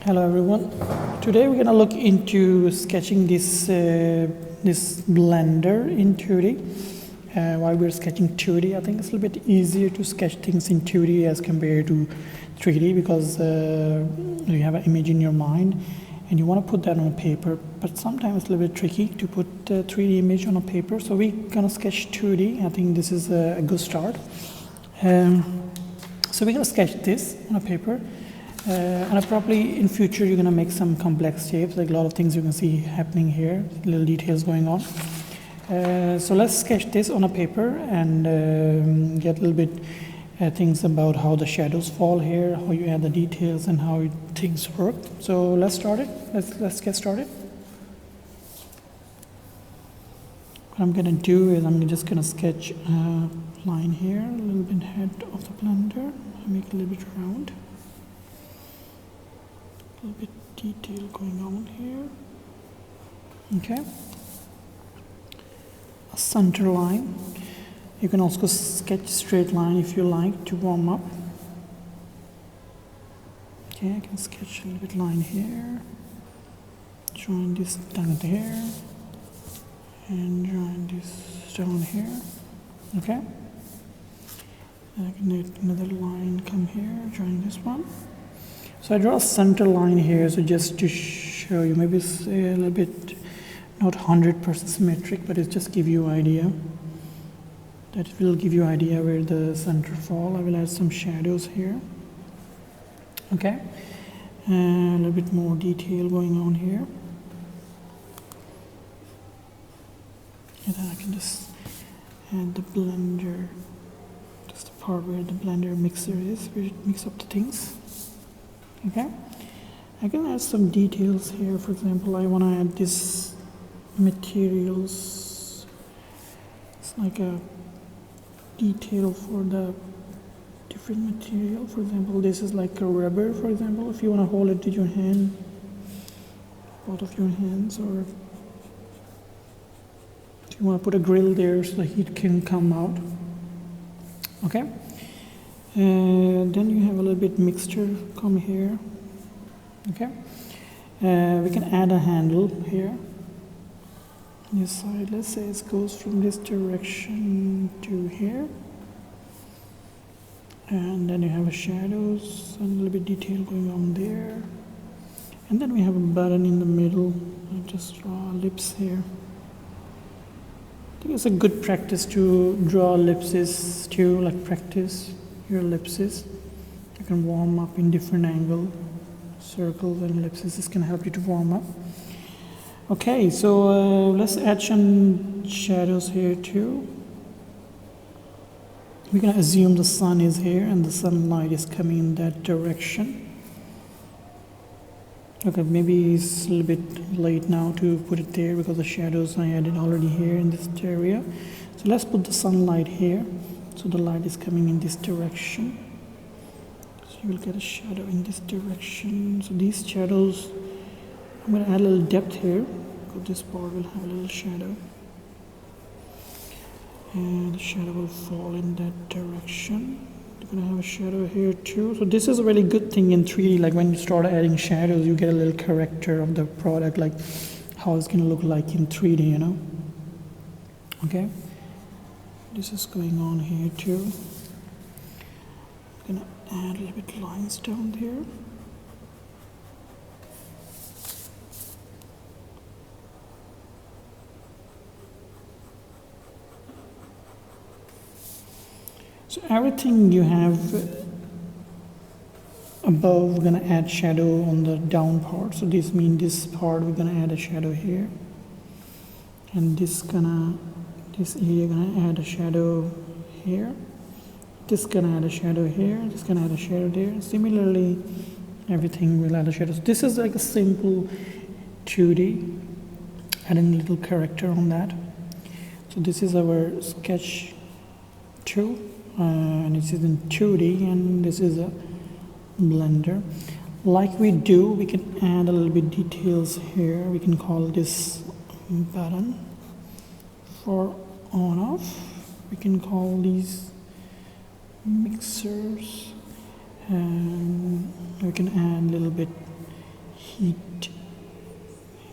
Hello everyone. Today we're gonna look into sketching this blender in 2D. While we're sketching 2D, I think it's a little bit easier to sketch things in 2D as compared to 3D because you have an image in your mind and you want to put that on paper. But sometimes it's a little bit tricky to put a 3D image on a paper. So we're gonna sketch 2D. I think this is a good start. So we're gonna sketch this on a paper. And probably in future you're gonna make some complex shapes, like a lot of things you can see happening here, little details going on. So let's sketch this on a paper and get a little bit things about how the shadows fall here, how you add the details, and how things work. So let's start it. Let's get started. What I'm gonna do is I'm just gonna sketch a line here, a little bit head of the blender, make it a little bit round. A little bit detail going on here. Okay. A center line. You can also sketch straight line if you like to warm up. Okay, I can sketch a little bit line here. Join this down there. And join this down here. Okay. And I can make another line come here, join this one. So I draw a center line here, so just to show you, maybe it's a little bit not 100% symmetric, but it just give you idea. That will give you idea where the center fall. I will add some shadows here. Okay, and a little bit more detail going on here. And then I can just add the blender, just the part where the blender mixer is, where it mix up the things. Okay, I can add some details here. For example, I want to add this materials. It's like a detail for the different material. For example, this is like a rubber. For example, if you want to hold it with your hand, both of your hands, or if you want to put a grill there so the heat can come out. Okay. Then you have a little bit mixture come here. Okay, we can add a handle here. This side, let's say it goes from this direction to here, and then you have a shadows and a little bit detail going on there, and then we have a button in the middle. I just draw ellipse here. I think it's a good practice to draw ellipses too, like practice your ellipses. You can warm up in different angle, circles and ellipses. This can help you to warm up. Okay, so let's add some shadows here too. We're gonna assume the sun is here and the sunlight is coming in that direction. Okay, maybe it's a little bit late now to put it there because the shadows I added already here in this area. So let's put the sunlight here. So the light is coming in this direction. So you will get a shadow in this direction. So these shadows, I'm going to add a little depth here, because this part will have a little shadow. And the shadow will fall in that direction. You're going to have a shadow here too. So this is a really good thing in 3D. Like when you start adding shadows, you get a little character of the product, like how it's going to look like in 3D, you know. Okay. This is going on here too. I'm gonna add a little bit lines down there. So everything you have above, we're gonna add shadow on the down part. So this means this part we're gonna add a shadow here, and this area gonna add a shadow here. This gonna add a shadow here. This gonna add a shadow there. Similarly, everything will add a shadow. So this is like a simple 2D, adding a little character on that. So this is our sketch 2, and this is in 2D, and this is a blender. Like we do, we can add a little bit details here. We can call this button for on off. We can call these mixers, and we can add a little bit heat,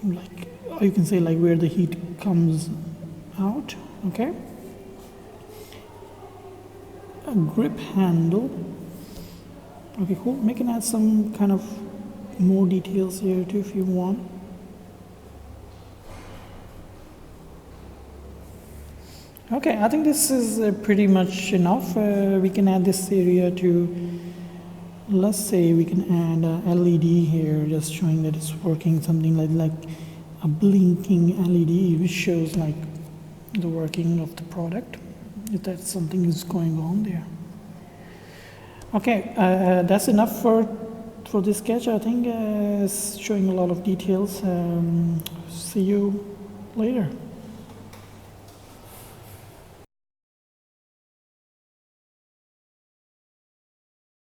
like, or you can say like where the heat comes out. Okay, a grip handle. Okay, cool. We can add some kind of more details here too if you want. Okay, I think this is pretty much enough. We can add this area to, let's say we can add a LED here, just showing that it's working, something like a blinking LED, which shows like the working of the product, if that something is going on there. Okay, that's enough for this sketch. I think it's showing a lot of details. See you later.